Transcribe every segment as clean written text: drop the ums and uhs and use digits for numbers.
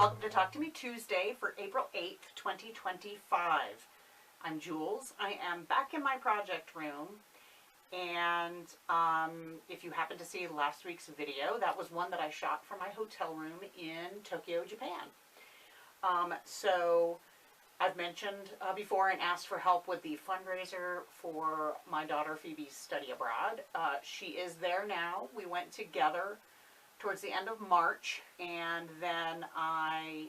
Welcome to Talk to Me Tuesday for April 8th, 2025. I'm Jules. I am back in my project room, and if you happen to see last week's video, that was one that I shot from my hotel room in Tokyo, Japan. So I've mentioned before and asked for help with the fundraiser for my daughter Phoebe's study abroad. She is there now. We went together towards the end of March, and then I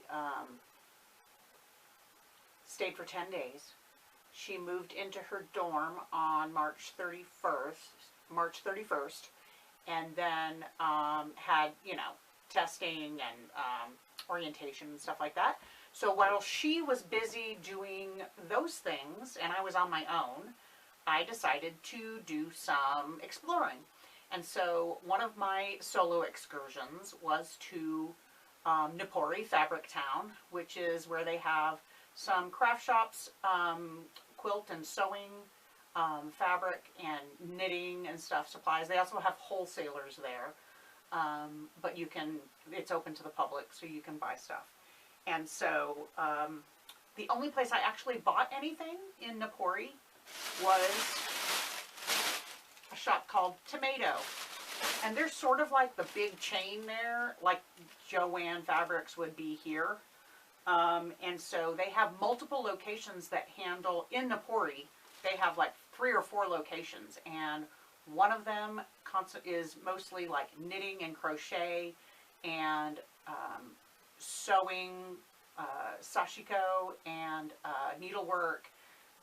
stayed for 10 days. She moved into her dorm on March 31st, and then had, testing and orientation and stuff like that. So while she was busy doing those things and I was on my own, I decided to do some exploring. And so one of my solo excursions was to Nippori Fabric Town, which is where they have some craft shops, quilt and sewing, fabric and knitting and stuff, supplies. They also have wholesalers there, but it's open to the public, so you can buy stuff. And so the only place I actually bought anything in Nippori was a shop called Tomato, and they're sort of like the big chain there, like Joann Fabrics would be here, and so they have multiple locations that handle, in Nippori, they have like 3 or 4 locations, and one of them is mostly like knitting and crochet and sewing, sashiko and needlework,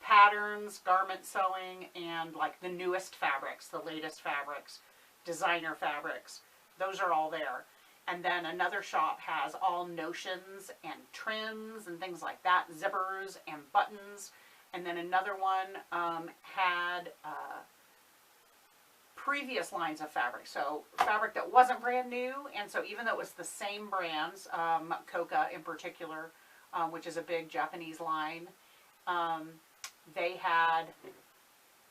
patterns, garment sewing, and like the newest fabrics, the latest fabrics, designer fabrics. Those are all there. And then another shop has all notions and trims and things like that, zippers and buttons. And then another one had previous lines of fabric, so fabric that wasn't brand new. And so even though it was the same brands, Koka in particular, which is a big Japanese line, they had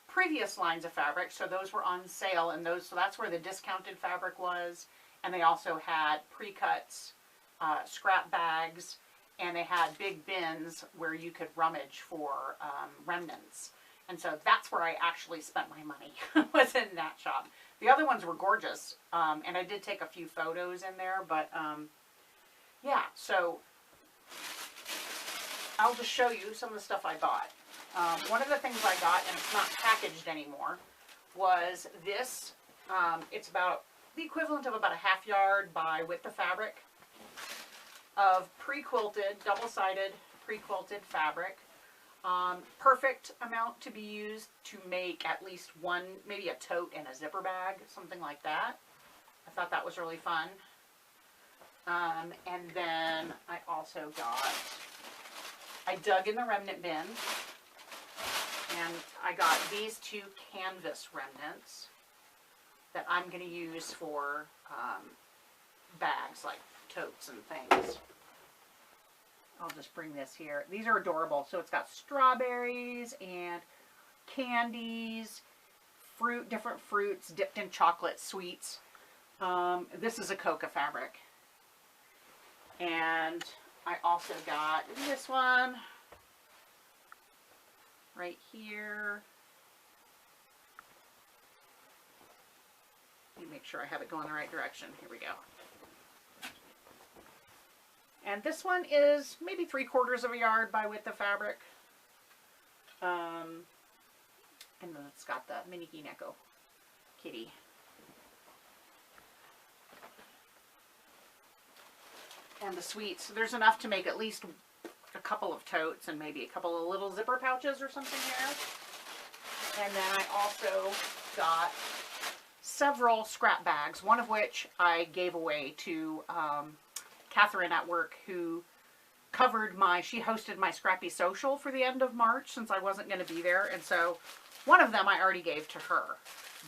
previous lines of fabric, so those were on sale, and so that's where the discounted fabric was. And they also had pre-cuts, scrap bags, and they had big bins where you could rummage for remnants. And so that's where I actually spent my money, was in that shop. The other ones were gorgeous, and I did take a few photos in there, but yeah, so I'll just show you some of the stuff I bought. One of the things I got, and it's not packaged anymore, was this. It's about the equivalent of about a ½ yard by width of fabric of pre-quilted, double-sided pre-quilted fabric. Perfect amount to be used to make at least one, maybe a tote and a zipper bag, something like that. I thought that was really fun. And then I also I dug in the remnant bin, and I got these 2 canvas remnants that I'm going to use for bags, like totes and things. I'll just bring this here. These are adorable. So it's got strawberries and candies, different fruits dipped in chocolate sweets. This is a Koka fabric. And I also got this one right here. Let me make sure I have it going the right direction. Here we go. And this one is maybe 3/4 of a yard by width of fabric. And then it's got the Miniki Neko kitty. And the sweets. There's enough to make at least a couple of totes and maybe a couple of little zipper pouches or something here. And then I also got several scrap bags, one of which I gave away to Catherine at work, who she hosted my Scrappy Social for the end of March, since I wasn't going to be there. And so one of them I already gave to her.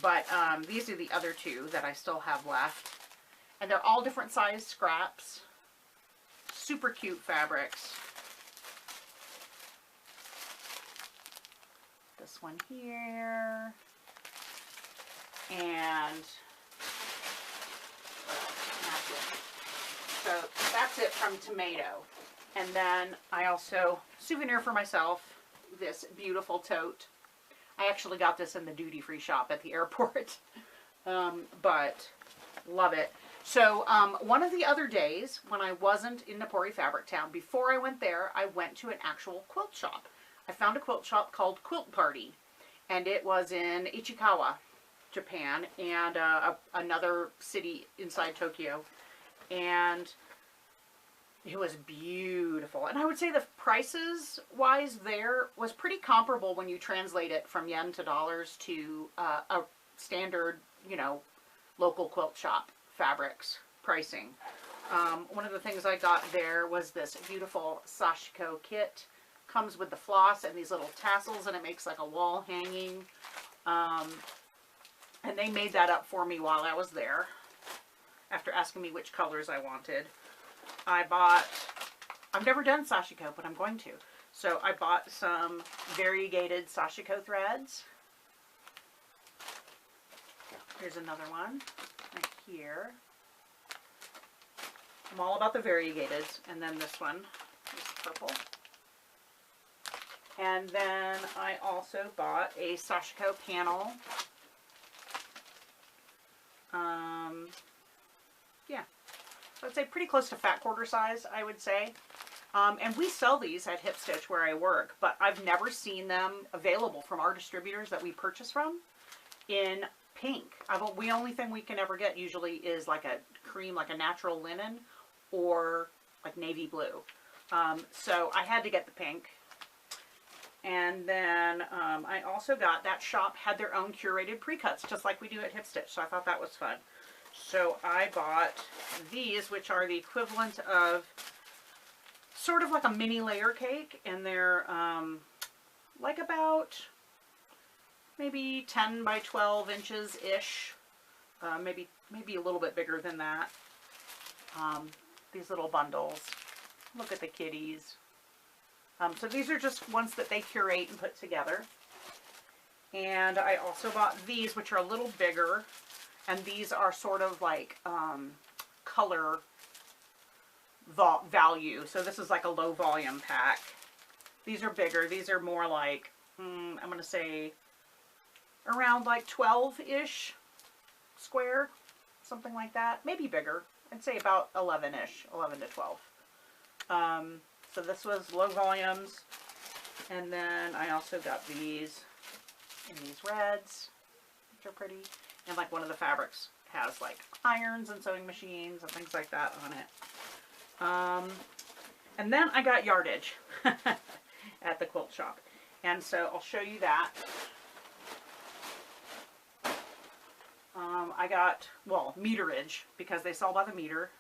But these are the other 2 that I still have left. And they're all different size scraps. Super cute fabrics. This one here. And So that's that's it from tomato. And then I also, souvenir for myself, this beautiful tote. I actually got this in the duty-free shop at the airport, but love it. So one of the other days when I wasn't in Napori Fabric Town, before I went there, I went to an actual quilt shop. I found a quilt shop called Quilt Party, and it was in Ichikawa, Japan, and another city inside Tokyo, and it was beautiful. And I would say the prices wise there was pretty comparable when you translate it from yen to dollars to a standard, you know, local quilt shop fabrics pricing. One of the things I got there was this beautiful sashiko kit. Comes with the floss and these little tassels, and it makes like a wall hanging. And they made that up for me while I was there, after asking me which colors I wanted. I've never done sashiko, but I'm going to. So I bought some variegated sashiko threads. Here's another one right here. I'm all about the variegated. And then this one is purple. And then I also bought a sashiko panel. Yeah, so I'd say pretty close to fat quarter size, I would say. And we sell these at Hip Stitch where I work, but I've never seen them available from our distributors that we purchase from in pink. The only thing we can ever get usually is like a cream, like a natural linen, or like navy blue. So I had to get the pink. And then I also got, that shop had their own curated pre-cuts, just like we do at Hip Stitch, so I thought that was fun. So I bought these, which are the equivalent of sort of like a mini layer cake, and they're like about maybe 10 by 12 inches-ish, maybe a little bit bigger than that. These little bundles. Look at the kitties. So these are just ones that they curate and put together. And I also bought these, which are a little bigger. And these are sort of like color value. So this is like a low volume pack. These are bigger. These are more like, I'm going to say around like 12-ish square. Something like that. Maybe bigger. I'd say about 11-ish. 11 to 12. So this was low volumes, and then I also got these in these reds, which are pretty, and like one of the fabrics has like irons and sewing machines and things like that on it. And then I got yardage at the quilt shop, and so I'll show you that. I got, well, meterage, because they sell by the meter.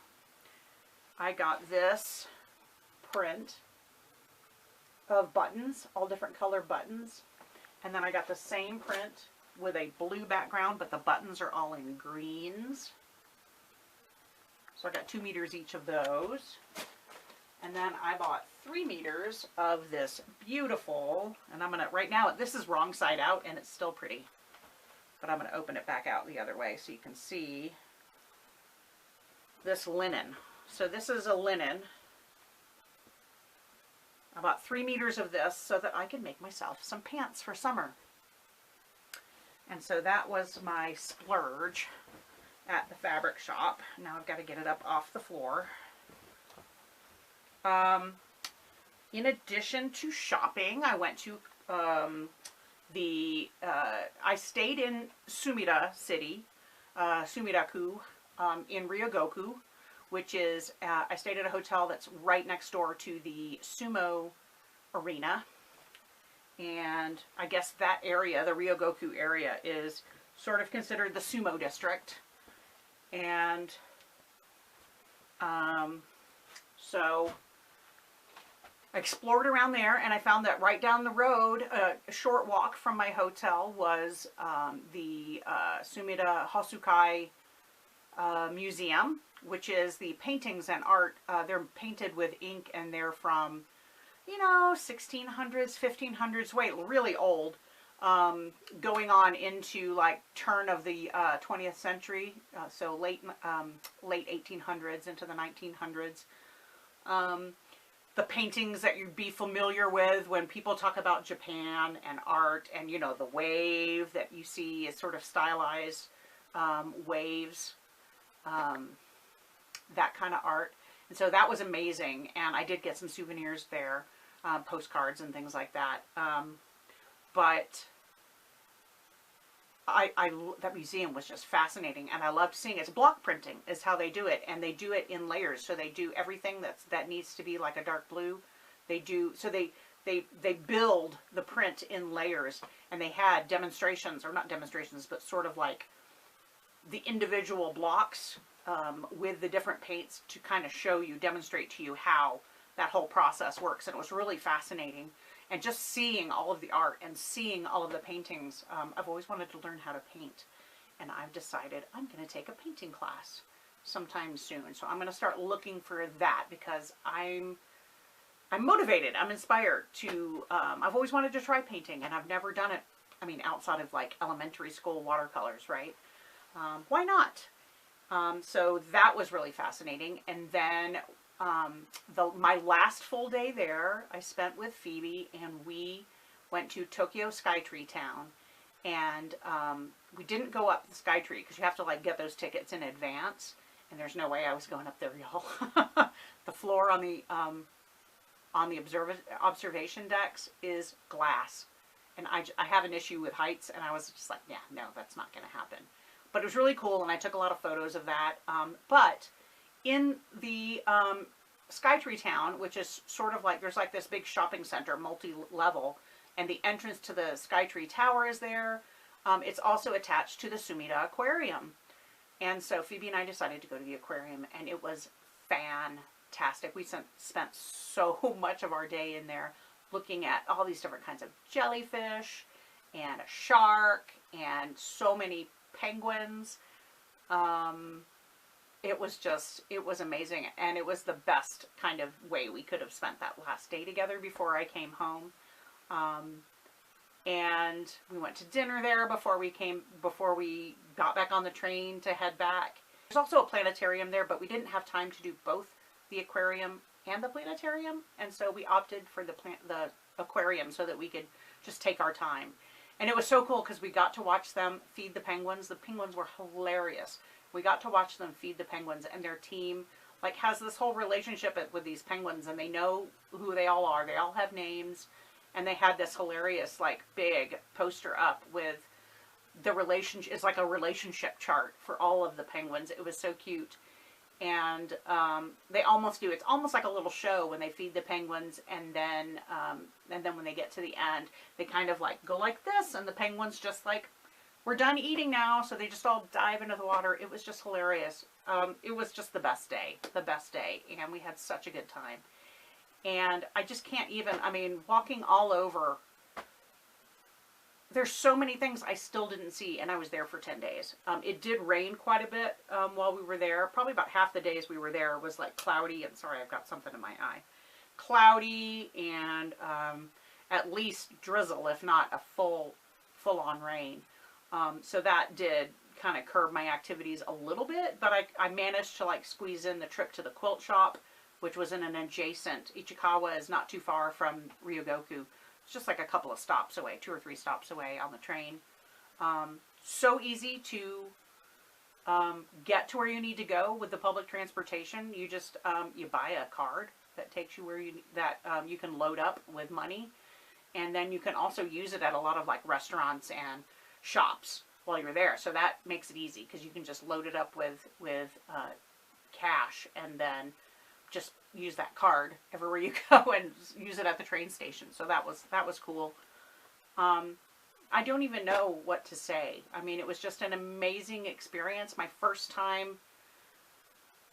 I got this print of buttons, all different color buttons, and then I got the same print with a blue background, but the buttons are all in greens. So I got 2 meters each of those, and then I bought 3 meters of this beautiful, and I'm gonna, right now this is wrong side out and it's still pretty, but I'm gonna open it back out the other way so you can see this linen. So this is a linen. I bought 3 meters of this so that I could make myself some pants for summer. And so that was my splurge at the fabric shop. Now I've got to get it up off the floor. In addition to shopping, I went to I stayed in Sumida City, Sumidaku, in Ryogoku, which is, I stayed at a hotel that's right next door to the sumo arena. And I guess that area, the Ryogoku area, is sort of considered the sumo district. And so I explored around there, and I found that right down the road, a short walk from my hotel, was the Sumida Hosukai Museum, which is the paintings and art. They're painted with ink, and they're from, you know, 1600s, 1500s, really old, going on into like turn of the 20th century, so late 1800s into the 1900s. The paintings that you'd be familiar with when people talk about Japan and art, and you know, the wave that you see is sort of stylized waves, that kind of art. And so that was amazing, and I did get some souvenirs there, postcards and things like that. But that museum was just fascinating, and I loved seeing it. It's block printing is how they do it, and they do it in layers. So they do everything that needs to be like a dark blue. They do, so they build the print in layers, and they had demonstrations, or not demonstrations, but sort of like the individual blocks with the different paints to kind of show you, demonstrate to you how that whole process works. And it was really fascinating. And just seeing all of the art and seeing all of the paintings, I've always wanted to learn how to paint. And I've decided I'm going to take a painting class sometime soon. So I'm going to start looking for that, because I'm motivated. I'm inspired to, I've always wanted to try painting, and I've never done it, I mean, outside of like elementary school watercolors, right? Why not? So that was really fascinating. And then my last full day there, I spent with Phoebe, and we went to Tokyo Skytree Town. And we didn't go up the Skytree because you have to like get those tickets in advance, and there's no way I was going up there, y'all. The floor on the observation decks is glass, and I have an issue with heights, and I was just like, yeah, no, that's not going to happen. But it was really cool, and I took a lot of photos of that. But in the Skytree Town, which is sort of like, there's like this big shopping center, multi-level, and the entrance to the Skytree Tower is there. It's also attached to the Sumida Aquarium. And so Phoebe and I decided to go to the aquarium, and it was fantastic. We spent so much of our day in there looking at all these different kinds of jellyfish and a shark and so many penguins. It was amazing, and it was the best kind of way we could have spent that last day together before I came home. And we went to dinner there before we got back on the train to head back. There's also a planetarium there, but we didn't have time to do both the aquarium and the planetarium, and so we opted for the aquarium so that we could just take our time. And it was so cool because we got to watch them feed the penguins. The penguins were hilarious. We got to watch them feed the penguins, and their team like has this whole relationship with these penguins, and they know who they all are. They all have names, and they had this hilarious like big poster up with the relationship. It's like a relationship chart for all of the penguins. It was so cute. And they almost do. It's almost like a little show when they feed the penguins, and then when they get to the end, they kind of like go like this, and the penguins just like, we're done eating now, so they just all dive into the water. It was just hilarious. It was just the best day, and we had such a good time. And I just can't even, I mean, walking all over, there's so many things I still didn't see, and I was there for 10 days. It did rain quite a bit while we were there. Probably about half the days we were there was like cloudy, and sorry, I've got something in my eye. Cloudy and at least drizzle, if not a full-on rain. So that did kind of curb my activities a little bit, but I managed to like squeeze in the trip to the quilt shop, which was in an adjacent, Ichikawa is not too far from Ryogoku. It's just like a couple of stops away, 2 or 3 stops away on the train. So easy to get to where you need to go with the public transportation. You just, you buy a card that takes you where you can load up with money. And then you can also use it at a lot of like restaurants and shops while you're there. So that makes it easy because you can just load it up with cash, and then just use that card everywhere you go and use it at the train station. So that was cool. I don't even know what to say. I mean, it was just an amazing experience. My first time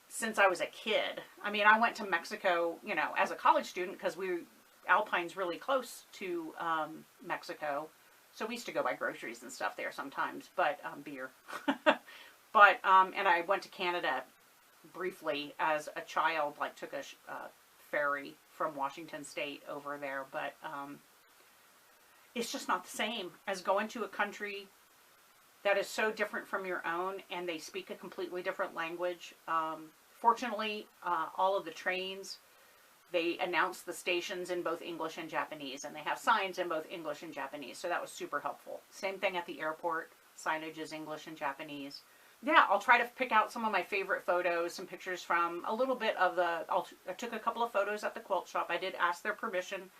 since I was a kid. I mean, I went to Mexico, you know, as a college student because Alpine's really close to Mexico. So we used to go buy groceries and stuff there sometimes, but beer. But, and I went to Canada briefly as a child, like took a ferry from Washington State over there, but it's just not the same as going to a country that is so different from your own, and they speak a completely different language. Fortunately, all of the trains They announce the stations in both English and Japanese, and they have signs in both English and Japanese, so that was super helpful. Same thing at the airport, signage is English and Japanese. Yeah, I'll try to pick out some of my favorite photos, some pictures from a little bit of the, I took a couple of photos at the quilt shop. I did ask their permission,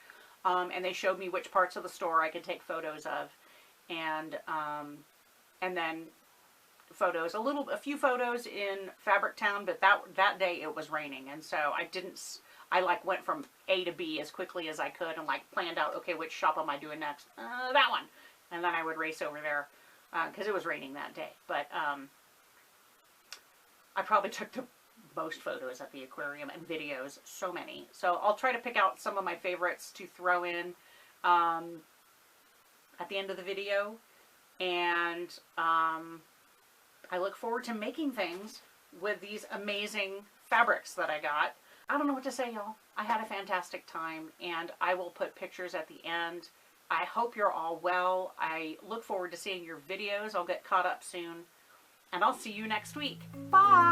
and they showed me which parts of the store I could take photos of, and then photos, a few photos in Fabric Town, but that day it was raining, and so I like went from A to B as quickly as I could and like planned out, okay, which shop am I doing next? That one. And then I would race over there because it was raining that day. But I probably took the most photos at the aquarium and videos, so many. So I'll try to pick out some of my favorites to throw in at the end of the video. And I look forward to making things with these amazing fabrics that I got. I don't know what to say, y'all. I had a fantastic time, and I will put pictures at the end. I hope you're all well. I look forward to seeing your videos. I'll get caught up soon, and I'll see you next week. Bye!